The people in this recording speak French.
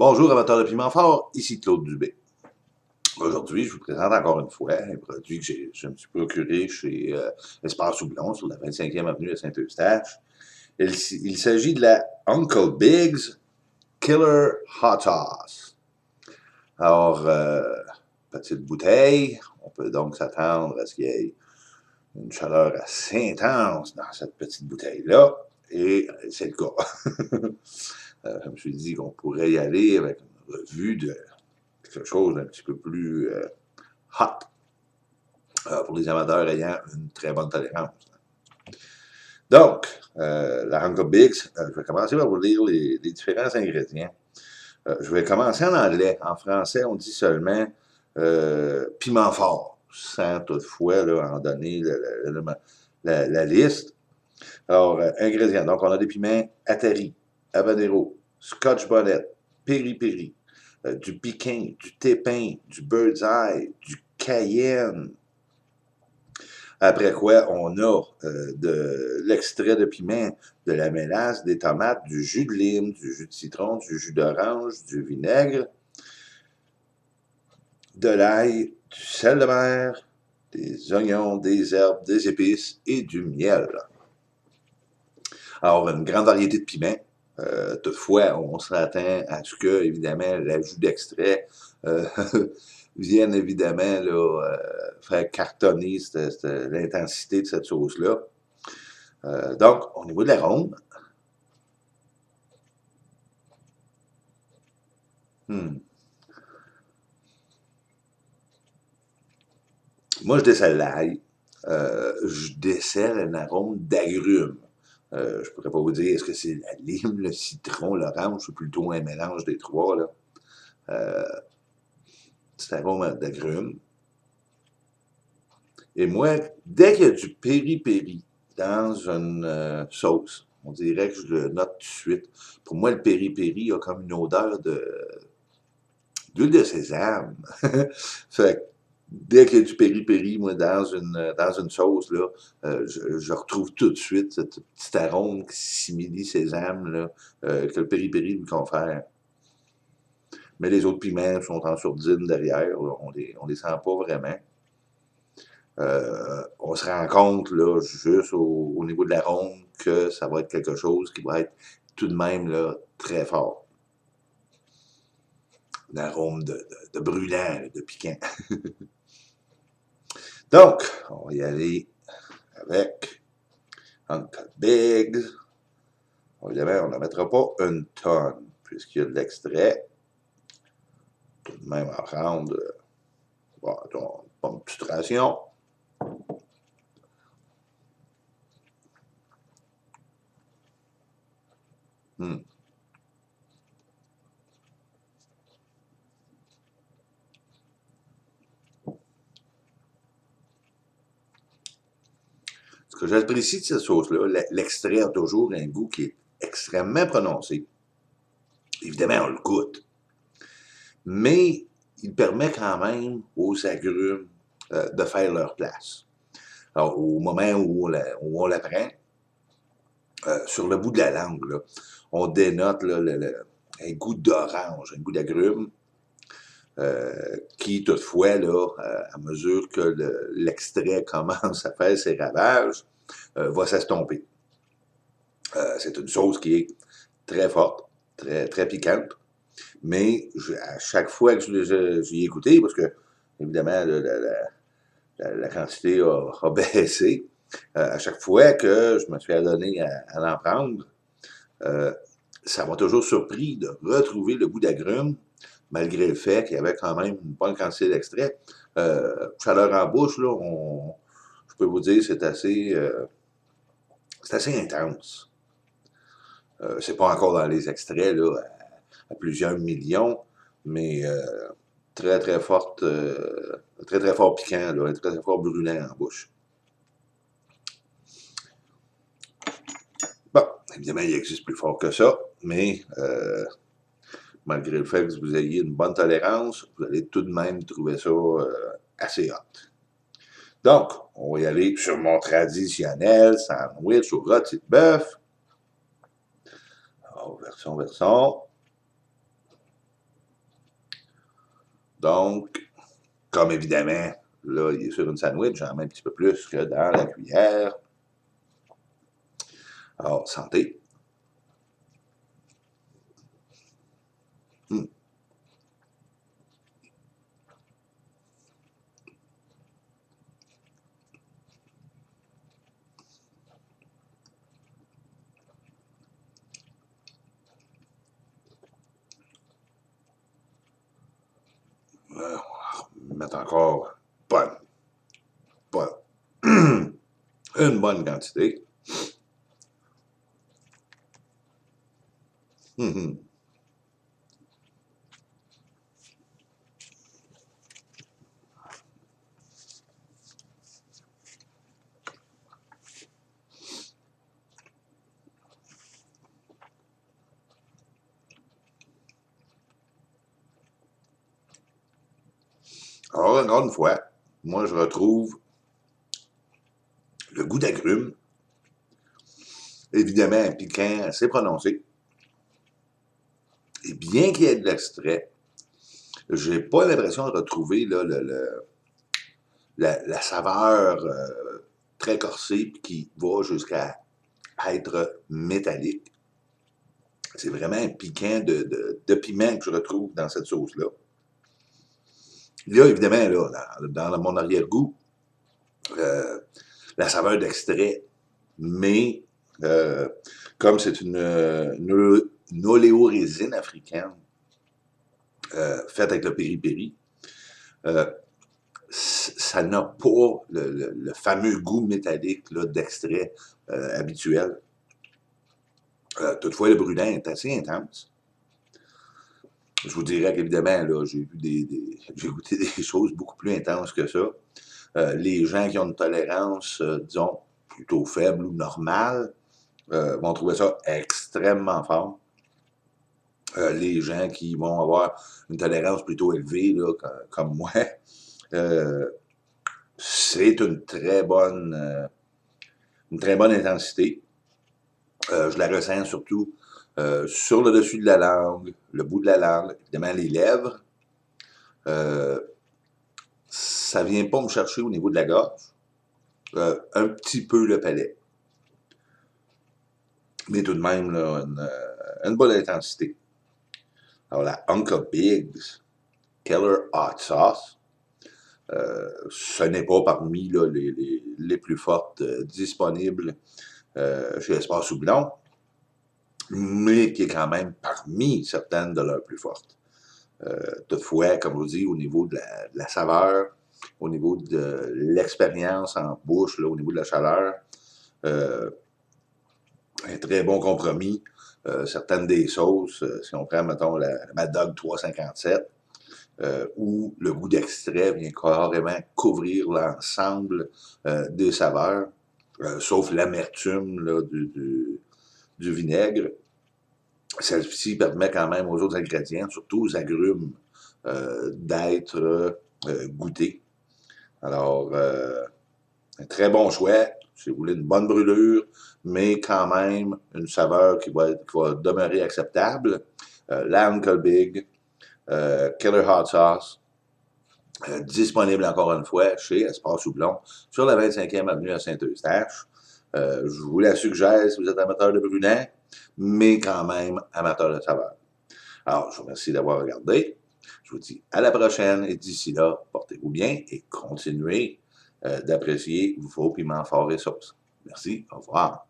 Bonjour, amateurs de piment fort, ici Claude Dubé. Aujourd'hui, je vous présente encore une fois un produit que je me suis procuré chez Espace Houblon sur la 25e avenue à Saint-Eustache. Il s'agit de la Uncle Big's Killer Hot Sauce. Alors, petite bouteille, on peut donc s'attendre à ce qu'il y ait une chaleur assez intense dans cette petite bouteille-là, et c'est le cas. Je me suis dit qu'on pourrait y aller avec une revue de quelque chose d'un petit peu plus hot pour les amateurs ayant une très bonne tolérance. Donc, la Uncle Big's, je vais commencer par vous lire les différents ingrédients. Je vais commencer en anglais. En français, on dit seulement piment fort, sans toutefois là, en donner la liste. Alors, ingrédients. Donc, on a des piments Atari, habanero, Scotch bonnet, piri-piri, du piquin, du tépin, du bird's eye, du cayenne. Après quoi, on a de l'extrait de piment, de la mélasse, des tomates, du jus de lime, du jus de citron, du jus d'orange, du vinaigre, de l'ail, du sel de mer, des oignons, des herbes, des épices et du miel. Alors, une grande variété de piments. Toutefois, on s'attend à ce que, évidemment, l'ajout d'extrait vienne évidemment là, faire cartonner l'intensité de cette sauce-là. Donc, au niveau de l'arôme, moi, je décèle l'ail. Je décèle un arôme d'agrumes. Je pourrais pas vous dire est-ce que c'est la lime, le citron, l'orange, c'est plutôt un mélange des trois, là. C'est un arôme d'agrumes. Et moi, dès qu'il y a du piri-piri dans une sauce, on dirait que je le note tout de suite. Pour moi, le piri-piri a comme une odeur d'huile de sésame. Fait que dès qu'il y a du piri-piri, moi, dans une sauce, là, je retrouve tout de suite ce petit arôme simili-sésame là, que le piri-piri lui confère. Mais les autres piments sont en sourdine derrière, là, on les sent pas vraiment. On se rend compte, là, juste au niveau de l'arôme, que ça va être quelque chose qui va être tout de même là, très fort. Un arôme de brûlant, de piquant. Donc, on va y aller avec Uncle Big's. Évidemment, on n'en mettra pas une tonne, puisqu'il y a de l'extrait. Tout de même à prendre, bon, pas une petite ration. Ce que j'apprécie de cette sauce-là, l'extrait a toujours un goût qui est extrêmement prononcé. Évidemment, on le goûte. Mais il permet quand même aux agrumes de faire leur place. Alors, au moment où on la prend, sur le bout de la langue, là, on dénote là, un goût d'orange, un goût d'agrumes, qui, toutefois, là, à mesure que l'extrait commence à faire ses ravages, va s'estomper. C'est une sauce qui est très forte, très, très piquante, mais à chaque fois que j'y ai goûté, parce que, évidemment, la quantité a baissé, à chaque fois que je me suis adonné à l'en prendre, ça m'a toujours surpris de retrouver le goût d'agrumes, malgré le fait qu'il y avait quand même une bonne quantité d'extrait. Chaleur en bouche, là, je peux vous dire, c'est assez intense. C'est pas encore dans les extraits, là, à plusieurs millions, mais très, très forte, très, très fort piquant, là, très, très fort brûlant en bouche. Bon, évidemment, il existe plus fort que ça, mais malgré le fait que vous ayez une bonne tolérance, vous allez tout de même trouver ça assez hot. Donc, on va y aller sur mon traditionnel sandwich au rôti de bœuf. Alors, version. Donc, comme évidemment, là, il est sur une sandwich, j'en mets un petit peu plus que dans la cuillère. Alors, santé. Hum. Mettre encore bonne, bonne, une bonne quantité. Hum. Alors, encore une fois, moi, je retrouve le goût d'agrumes, évidemment un piquant assez prononcé. Et bien qu'il y ait de l'extrait, j'ai pas l'impression de retrouver là, la saveur très corsée qui va jusqu'à être métallique. C'est vraiment un piquant de piment que je retrouve dans cette sauce-là. Il y a évidemment, là, dans mon arrière-goût, la saveur d'extrait, mais comme c'est une oléorésine africaine faite avec le piri-piri, ça n'a pas le fameux goût métallique d'extrait habituel. Toutefois, le brûlant est assez intense. Je vous dirais qu'évidemment, là, j'ai goûté des choses beaucoup plus intenses que ça. Les gens qui ont une tolérance, disons, plutôt faible ou normale, vont trouver ça extrêmement fort. Les gens qui vont avoir une tolérance plutôt élevée, là, comme moi, c'est une très bonne intensité. Je la ressens surtout sur le dessus de la langue, le bout de la langue, évidemment les lèvres. Ça vient pas me chercher au niveau de la gorge. Un petit peu le palais. Mais tout de même, là, une bonne intensité. Alors, la Uncle Big's Killer Hot Sauce, ce n'est pas parmi là, les plus fortes disponibles chez Espace Houblon, mais qui est quand même parmi certaines de leurs plus fortes. Toutefois, comme je vous dis, au niveau de la saveur, au niveau de l'expérience en bouche, là, au niveau de la chaleur, un très bon compromis. Certaines des sauces, si on prend, mettons, la Mad Dog 357, où le goût d'extrait vient carrément couvrir l'ensemble des saveurs, sauf l'amertume du vinaigre. Celle-ci permet quand même aux autres ingrédients, surtout aux agrumes, d'être goûtés. Alors, un très bon choix, si vous voulez une bonne brûlure, mais quand même une saveur qui va demeurer acceptable. La Uncle Big, Killer Hot Sauce, disponible encore une fois chez Espace Houblon, sur la 25e avenue à Saint-Eustache. Je vous la suggère si vous êtes amateur de brunette, mais quand même amateur de saveur. Alors, je vous remercie d'avoir regardé. Je vous dis à la prochaine et d'ici là, portez-vous bien et continuez d'apprécier vos piments forts et sauces. Merci, au revoir.